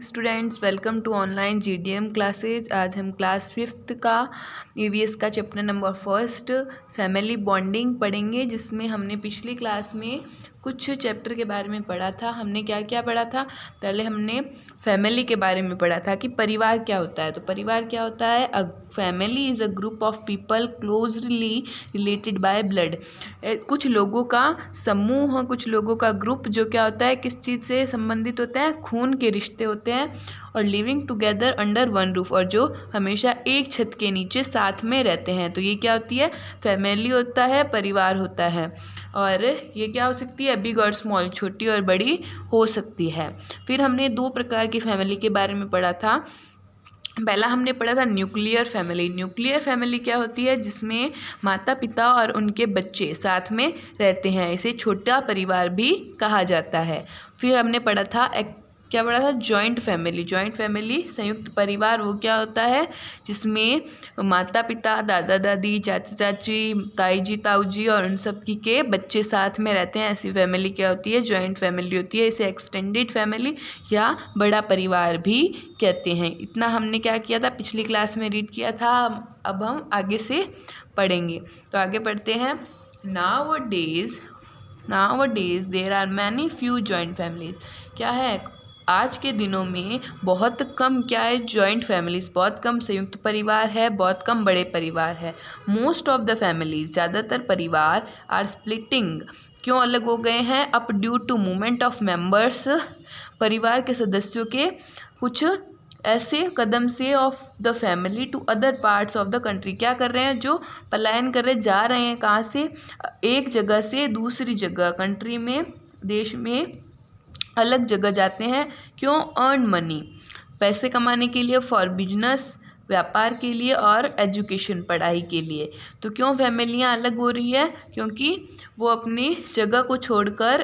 Students, welcome to online GDM classes. आज हम class 5th का ईवीएस का चैप्टर नंबर 1 फैमिली बॉन्डिंग पढ़ेंगे, जिसमें हमने पिछली क्लास में कुछ चैप्टर के बारे में पढ़ा था। हमने क्या क्या पढ़ा था? पहले हमने फैमिली के बारे में पढ़ा था कि परिवार क्या होता है। तो परिवार क्या होता है? A family is a group of people closely related by blood. कुछ लोगों का समूह, कुछ लोगों का ग्रुप जो क्या होता है, किस चीज़ से संबंधित होता है? खून के रिश्ते होते हैं। और living together under one roof, और जो हमेशा एक छत के नीचे साथ में रहते हैं। तो ये क्या होती है? फैमिली होता है, परिवार होता है। और ये क्या हो सकती है? बिग और स्मॉल, छोटी और बड़ी हो सकती है। फिर हमने 2 प्रकार की फैमिली के बारे में पढ़ा था। पहला हमने पढ़ा था न्यूक्लियर फैमिली। न्यूक्लियर फैमिली क्या होती है? जिसमें माता पिता और उनके बच्चे साथ में रहते हैं। इसे छोटा परिवार भी कहा जाता है। फिर हमने पढ़ा था क्या पढ़ा था? Joint family. जॉइंट फैमिली, संयुक्त परिवार, वो क्या होता है? जिसमें माता पिता, दादा दादी, चाचा चाची, ताई जी ताऊ जी और उन सब के बच्चे साथ में रहते हैं। ऐसी फैमिली क्या होती है? जॉइंट फैमिली होती है। इसे एक्सटेंडेड फैमिली या बड़ा परिवार भी कहते हैं। इतना हमने क्या किया था? पिछली क्लास में रीड किया था। अब हम आगे से पढ़ेंगे। तो आगे पढ़ते हैं। Nowadays there are many few joint families। क्या है? आज के दिनों में बहुत कम क्या है? जॉइंट फैमिलीज, बहुत कम संयुक्त परिवार है, बहुत कम बड़े परिवार है। मोस्ट ऑफ द फैमिलीज, ज़्यादातर परिवार, आर स्प्लिटिंग, क्यों अलग हो गए हैं? Up due to movement of members, परिवार के सदस्यों के कुछ ऐसे कदम से of the family to other parts of the country. क्या कर रहे हैं? जो पलायन कर रहे, जा रहे हैं। कहाँ से? एक जगह से दूसरी जगह, कंट्री में, देश में अलग जगह जाते हैं। क्यों? अर्न मनी, पैसे कमाने के लिए, फॉर बिजनेस, व्यापार के लिए, और एजुकेशन, पढ़ाई के लिए। तो क्यों फैमिलियां अलग हो रही है? क्योंकि वो अपनी जगह को छोड़कर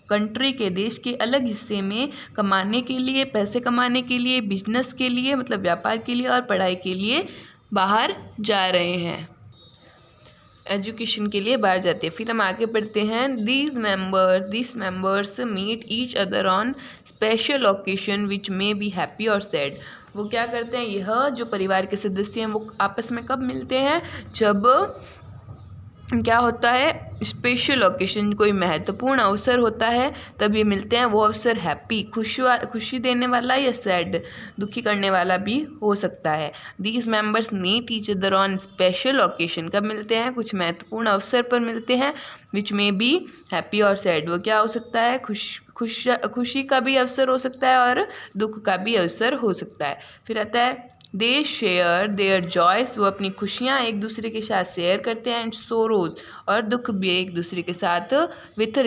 कंट्री के, देश के अलग हिस्से में कमाने के लिए, पैसे कमाने के लिए, बिजनेस के लिए, मतलब व्यापार के लिए और पढ़ाई के लिए बाहर जा रहे हैं, एजुकेशन के लिए बाहर जाते हैं। फिर हम आगे पढ़ते हैं। These members meet each other on special occasion which may be happy और सैड। वो क्या करते हैं? यह जो परिवार के सदस्य हैं वो आपस में कब मिलते हैं? जब क्या होता है? स्पेशल ओकेशन, कोई महत्वपूर्ण अवसर होता है, तब ये मिलते हैं। वो अवसर हैप्पी, खुशी देने वाला, या सैड, दुखी करने वाला भी हो सकता है। These members meet each other on special occasion, कब मिलते हैं? कुछ महत्वपूर्ण अवसर पर मिलते हैं। विच में बी हैप्पी और सैड, वो क्या हो सकता है? खुशी का भी अवसर हो सकता है और दुख का भी अवसर हो सकता है। फिर आता है दे शेयर देयर जॉयस, वो अपनी खुशियाँ एक दूसरे के साथ शेयर करते हैं। एंड सोरोज, और दुख भी एक दूसरे के साथ। विथ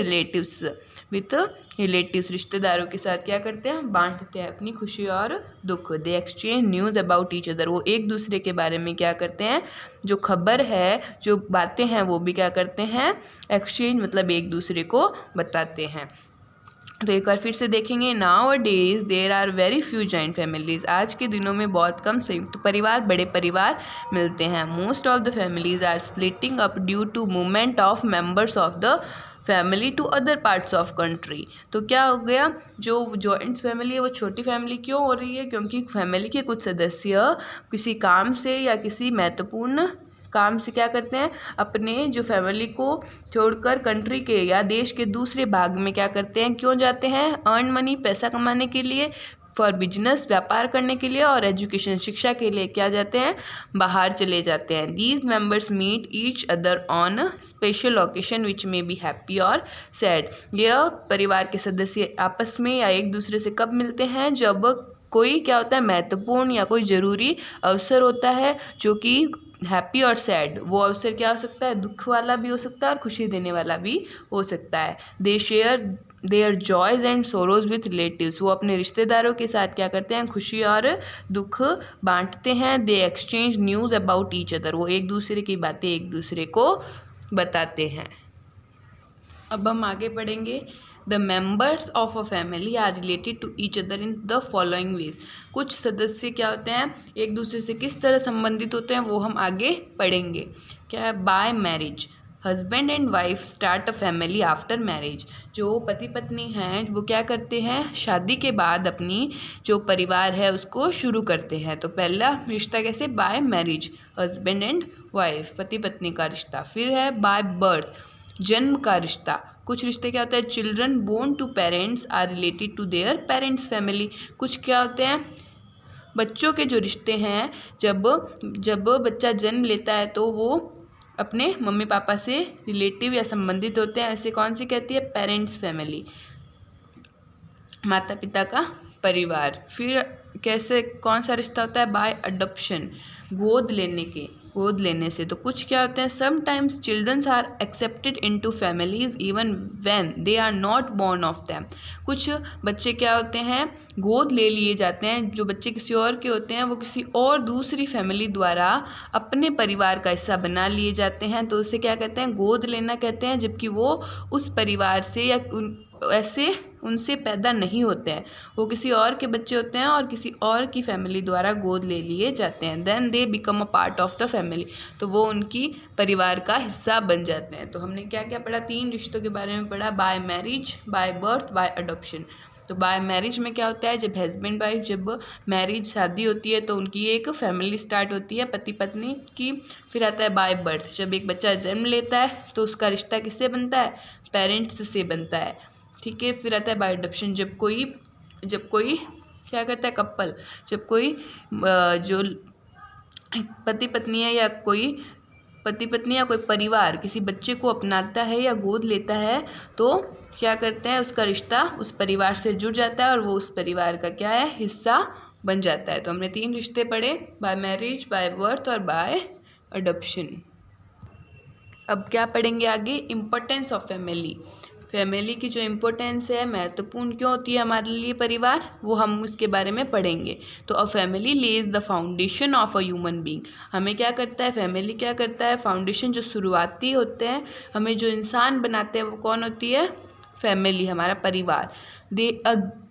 रिलेटिव्स, रिश्तेदारों के साथ क्या करते हैं? बांटते हैं अपनी खुशी और दुख। दे exchange news about each other, वो एक दूसरे के बारे में क्या करते हैं? जो खबर है, जो बातें हैं, वो भी क्या करते हैं? एक्सचेंज, मतलब एक दूसरे को बताते हैं। तो एक बार फिर से देखेंगे। Nowadays there are very few joint families। आज के दिनों में बहुत कम संयुक्त परिवार, बड़े परिवार मिलते हैं। Most of the families are splitting up due to movement of members of the family to other parts of country. तो क्या हो गया? जो जॉइंट फैमिली है वो छोटी फैमिली क्यों हो रही है? क्योंकि फैमिली के कुछ सदस्य किसी काम से या किसी महत्वपूर्ण काम से क्या करते हैं? अपने जो फैमिली को छोड़कर कंट्री के या देश के दूसरे भाग में क्या करते हैं? क्यों जाते हैं? अर्न मनी, पैसा कमाने के लिए, फॉर बिजनेस, व्यापार करने के लिए, और एजुकेशन, शिक्षा के लिए क्या जाते हैं? बाहर चले जाते हैं। These members meet each other on special occasion which may be happy और सैड। यह परिवार के सदस्य आपस में या एक दूसरे से कब मिलते हैं? जब कोई क्या होता है? महत्वपूर्ण या कोई ज़रूरी अवसर होता है, जो कि हैप्पी और सैड, वो अवसर क्या हो सकता है? दुख वाला भी हो सकता है और खुशी देने वाला भी हो सकता है। They share their joys and sorrows with relatives, वो अपने रिश्तेदारों के साथ क्या करते हैं? खुशी और दुख बांटते हैं। दे exchange news about each other, वो एक दूसरे की बातें एक दूसरे को बताते हैं। अब हम आगे पढ़ेंगे। The members of a family are related to each other in the following ways. कुछ सदस्य क्या होते हैं? एक दूसरे से किस तरह संबंधित होते हैं, वो हम आगे पढ़ेंगे। क्या है? Bye marriage, husband and wife start a family after marriage. जो पति पत्नी हैं वो क्या करते हैं, शादी के बाद अपनी जो परिवार है उसको शुरू करते हैं। तो पहला रिश्ता कैसे, bye marriage, husband and wife, पति पत्नी का रिश्ता। फिर है बाय बर्थ, जन्म का रिश्ता। कुछ रिश्ते क्या होता है, children born to parents are related to their parents family. कुछ क्या होते हैं, बच्चों के जो रिश्ते हैं, जब बच्चा जन्म लेता है तो वो अपने मम्मी पापा से रिलेटिव या संबंधित होते हैं। ऐसे कौन सी कहती है, पेरेंट्स फैमिली, माता पिता का परिवार। फिर कैसे कौन सा रिश्ता होता है, बाय अडॉप्शन, गोद लेने से। तो कुछ क्या होते हैं, sometimes childrens are accepted into families even when they are not born of them. कुछ बच्चे क्या होते हैं, गोद ले लिए जाते हैं। जो बच्चे किसी और के होते हैं वो किसी और दूसरी फैमिली द्वारा अपने परिवार का हिस्सा बना लिए जाते हैं। तो उसे क्या कहते हैं, गोद लेना कहते हैं, जबकि वो उस परिवार से या ऐसे उनसे पैदा नहीं होते हैं, वो किसी और के बच्चे होते हैं और किसी और की फैमिली द्वारा गोद ले लिए जाते हैं। Then they become a part of the family, तो वो उनकी परिवार का हिस्सा बन जाते हैं। तो हमने क्या क्या पढ़ा, 3 रिश्तों के बारे में पढ़ा, by marriage, by birth, by adoption. तो बाय मैरिज में क्या होता है, जब हस्बैंड वाइफ, जब मैरिज शादी होती है तो उनकी एक फैमिली स्टार्ट होती है पति पत्नी की। फिर आता है बाय बर्थ, जब एक बच्चा जन्म लेता है तो उसका रिश्ता किससे बनता है, पेरेंट्स से बनता है, ठीक है। फिर आता है बाय अडॉप्शन, जब कोई क्या करता है, कपल, जब कोई जो पति पत्नी है या कोई पति पत्नी या कोई परिवार किसी बच्चे को अपनाता है या गोद लेता है तो क्या करते हैं, उसका रिश्ता उस परिवार से जुड़ जाता है और वो उस परिवार का क्या है, हिस्सा बन जाता है। तो हमने 3 रिश्ते पढ़े, बाय मैरिज, बाय बर्थ और बाय अडॉप्शन। अब क्या पढ़ेंगे आगे, इम्पोर्टेंस ऑफ फैमिली। फैमिली की जो इम्पोर्टेंस है, महत्वपूर्ण क्यों होती है हमारे लिए परिवार, वो हम उसके बारे में पढ़ेंगे। तो a family Lay's the foundation of a human being. हमें क्या करता है, फैमिली क्या करता है, फाउंडेशन जो शुरुआती होते हैं, हमें जो इंसान बनाते हैं वो कौन होती है, फैमिली, हमारा परिवार।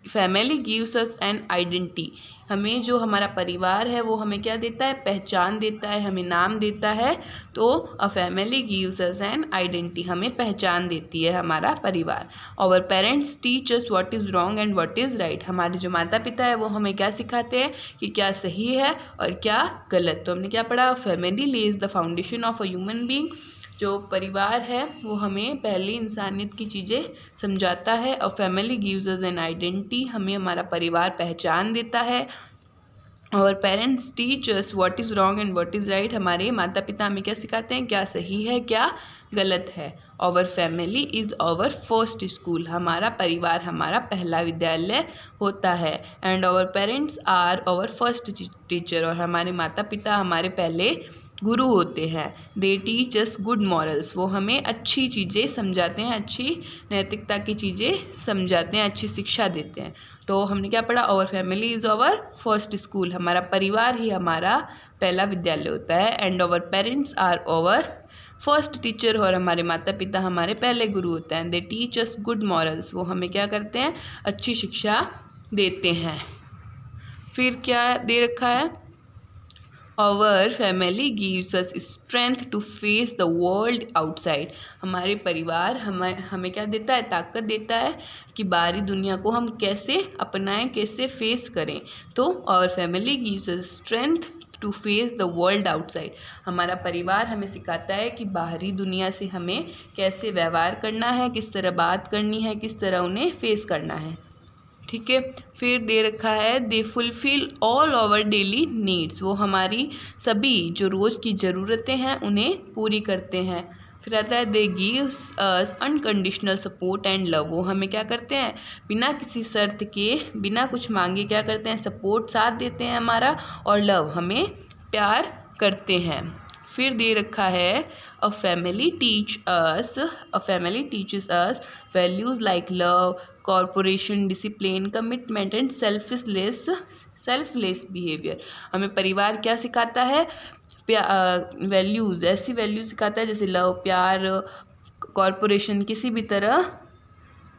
Family gives us an identity. हमें जो हमारा परिवार है वो हमें क्या देता है, पहचान देता है, हमें नाम देता है। तो a family gives us an identity, हमें पहचान देती है हमारा परिवार। Our parents teach us what is wrong and what is right. हमारे जो माता पिता है वो हमें क्या सिखाते हैं कि क्या सही है और क्या गलत। तो हमने क्या पढ़ा, family Lay's the foundation of a human being. जो परिवार है वो हमें पहली इंसानियत की चीज़ें समझाता है। और family gives us an identity, हमें हमारा परिवार पहचान देता है। और parents teach us what is wrong and what is right. हमारे माता पिता हमें क्या सिखाते हैं, क्या सही है क्या गलत है। Our family is our first school. हमारा परिवार हमारा पहला विद्यालय होता है। And our parents are our first teacher. और हमारे माता पिता हमारे पहले गुरु होते हैं। They teach us good morals. वो हमें अच्छी चीज़ें समझाते हैं, अच्छी नैतिकता की चीज़ें समझाते हैं, अच्छी शिक्षा देते हैं। तो हमने क्या पढ़ा, our family is our first school. हमारा परिवार ही हमारा पहला विद्यालय होता है। And our parents are our first teacher. और हमारे माता पिता हमारे पहले गुरु होते हैं। They teach us good morals. वो हमें क्या करते हैं, अच्छी शिक्षा देते हैं। फिर क्या दे रखा है, Our family gives us strength to face the world outside। हमारे परिवार हमें क्या देता है, ताकत देता है कि बाहरी दुनिया को हम कैसे अपनाएं, कैसे फेस करें। तो our family gives us strength to face the world outside। हमारा परिवार हमें सिखाता है कि बाहरी दुनिया से हमें कैसे व्यवहार करना है, किस तरह बात करनी है, किस तरह उन्हें फेस करना है, ठीक है। फिर दे रखा है, they fulfil all our daily needs. वो हमारी सभी जो रोज़ की ज़रूरतें हैं उन्हें पूरी करते हैं। फिर आता है, they gives us unconditional support and love. वो हमें क्या करते हैं, बिना किसी शर्त के, बिना कुछ मांगे क्या करते हैं, सपोर्ट साथ देते हैं हमारा, और लव हमें प्यार करते हैं। फिर दे रखा है, a family teaches us values like love, corporation, discipline, commitment and selfless behaviour. हमें परिवार क्या सिखाता है, वैल्यूज़, ऐसी वैल्यूज़ सिखाता है जैसे लव, प्यार, कॉर्पोरेशन, किसी भी तरह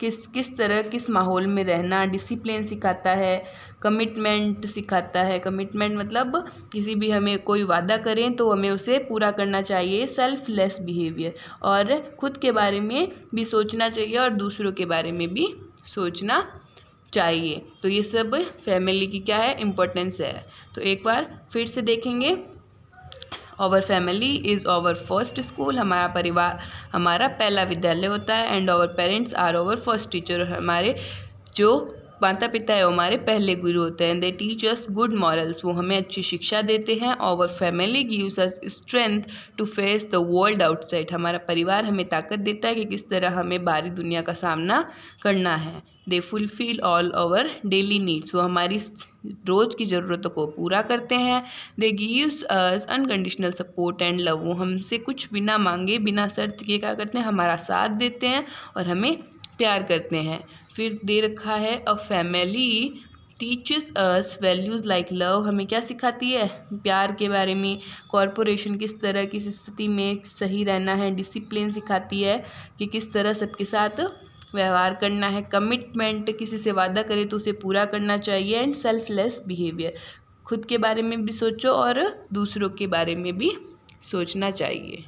किस तरह किस माहौल में रहना, डिसिप्लिन सिखाता है, कमिटमेंट सिखाता है। कमिटमेंट मतलब किसी भी हमें कोई वादा करें तो हमें उसे पूरा करना चाहिए। सेल्फलेस बिहेवियर, और खुद के बारे में भी सोचना चाहिए और दूसरों के बारे में भी सोचना चाहिए। तो ये सब फैमिली की क्या है, इम्पोर्टेंस है। तो एक बार फिर से देखेंगे। Our family is our first school, हमारा परिवार हमारा पहला विद्यालय होता है। And our parents are our first teacher, और हमारे जो माता पिता है वो हमारे पहले गुरु होते हैं। They teach us good morals, वो हमें अच्छी शिक्षा देते हैं। Our family gives us strength to face the world outside, हमारा परिवार हमें ताकत देता है कि किस तरह हमें बाहरी दुनिया का सामना करना है। They fulfil all our daily needs, वो हमारी रोज़ की ज़रूरतों को पूरा करते हैं। They gives us unconditional support and love, वो हमसे कुछ बिना मांगे बिना शर्त के क्या करते हैं, हमारा साथ देते हैं और हमें प्यार करते हैं। फिर दे रखा है a family teaches us values like love, हमें क्या सिखाती है, प्यार के बारे में। कॉरपोरेशन किस तरह किस स्थिति में सही रहना है। डिसिप्लिन सिखाती है कि किस तरह सबके साथ व्यवहार करना है। कमिटमेंट, किसी से वादा करे तो उसे पूरा करना चाहिए। एंड सेल्फलेस बिहेवियर, खुद के बारे में भी सोचो और दूसरों के बारे में भी सोचना चाहिए।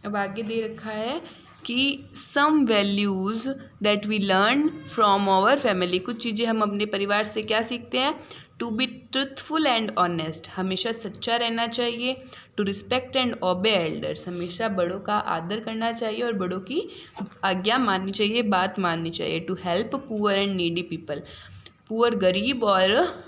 अब आगे दे रखा है कि some values that we learn from our family, कुछ चीज़ें हम अपने परिवार से क्या सीखते हैं। To be truthful and honest, हमेशा सच्चा रहना चाहिए। To respect and obey elders, हमेशा बड़ों का आदर करना चाहिए और बड़ों की आज्ञा माननी चाहिए, बात माननी चाहिए। To help poor and needy people, poor गरीब और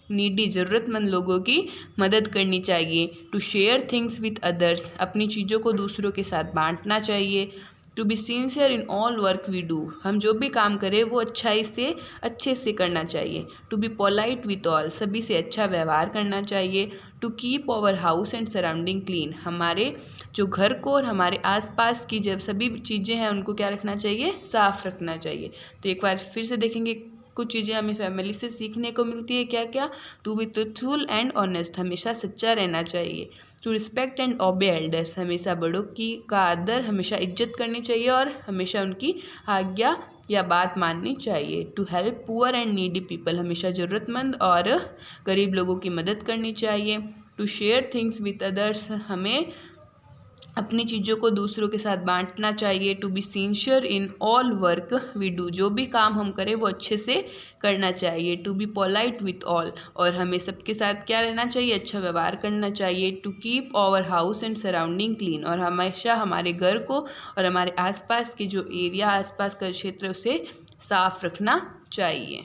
नीडी ज़रूरतमंद लोगों की मदद करनी चाहिए। To share things with others, अपनी चीज़ों को दूसरों के साथ बांटना चाहिए। To be sincere in all work we do, हम जो भी काम करें वो अच्छे से करना चाहिए। To be polite with all, सभी से अच्छा व्यवहार करना चाहिए। To keep our house and surrounding clean, हमारे जो घर को और हमारे आसपास की जब सभी चीज़ें हैं उनको क्या रखना चाहिए, साफ़ रखना चाहिए। तो एक बार फिर से देखेंगे, कुछ चीज़ें हमें फैमिली से सीखने को मिलती है। क्या क्या, to be truthful and honest, हमेशा सच्चा रहना चाहिए। To respect and obey elders, हमेशा बड़ों की का आदर, हमेशा इज्जत करनी चाहिए और हमेशा उनकी आज्ञा या बात माननी चाहिए। To help poor and needy people, हमेशा ज़रूरतमंद और गरीब लोगों की मदद करनी चाहिए। To share things with others, हमें अपनी चीज़ों को दूसरों के साथ बांटना चाहिए। To be sincere in all work we do, जो भी काम हम करें वो अच्छे से करना चाहिए। To be polite with all, और हमें सबके साथ क्या रहना चाहिए, अच्छा व्यवहार करना चाहिए। To keep our house and surrounding clean, और हमेशा हमारे घर को और हमारे आसपास के जो एरिया आसपास का क्षेत्र उसे साफ रखना चाहिए।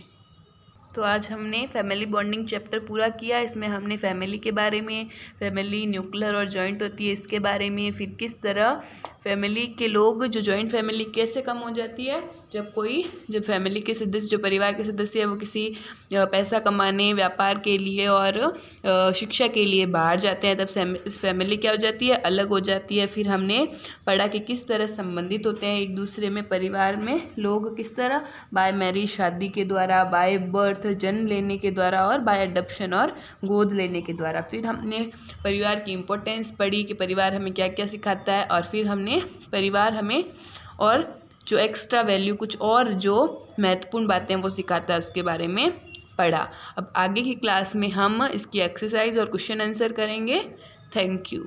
तो आज हमने फैमिली बॉन्डिंग चैप्टर पूरा किया। इसमें हमने फैमिली के बारे में, फैमिली न्यूक्लियर और जॉइंट होती है इसके बारे में, फिर किस तरह फैमिली के लोग, जो जॉइंट फैमिली कैसे कम हो जाती है जब फैमिली के सदस्य, जो परिवार के सदस्य है वो किसी पैसा कमाने, व्यापार के लिए और शिक्षा के लिए बाहर जाते हैं, तब फैमिली क्या हो जाती है, अलग हो जाती है। फिर हमने पढ़ा कि किस तरह संबंधित होते हैं एक दूसरे में, परिवार में लोग किस तरह, बाय मैरिज शादी के द्वारा, बाय बर्थ जन्म लेने के द्वारा, और बाय अडॉप्शन और गोद लेने के द्वारा। फिर हमने परिवार की इम्पोर्टेंस पढ़ी कि परिवार हमें क्या क्या सिखाता है, और फिर हमने परिवार हमें और जो एक्स्ट्रा वैल्यू, कुछ और जो महत्वपूर्ण बातें वो सिखाता है उसके बारे में पढ़ा। अब आगे की क्लास में हम इसकी एक्सरसाइज और क्वेश्चन आंसर करेंगे। Thank you.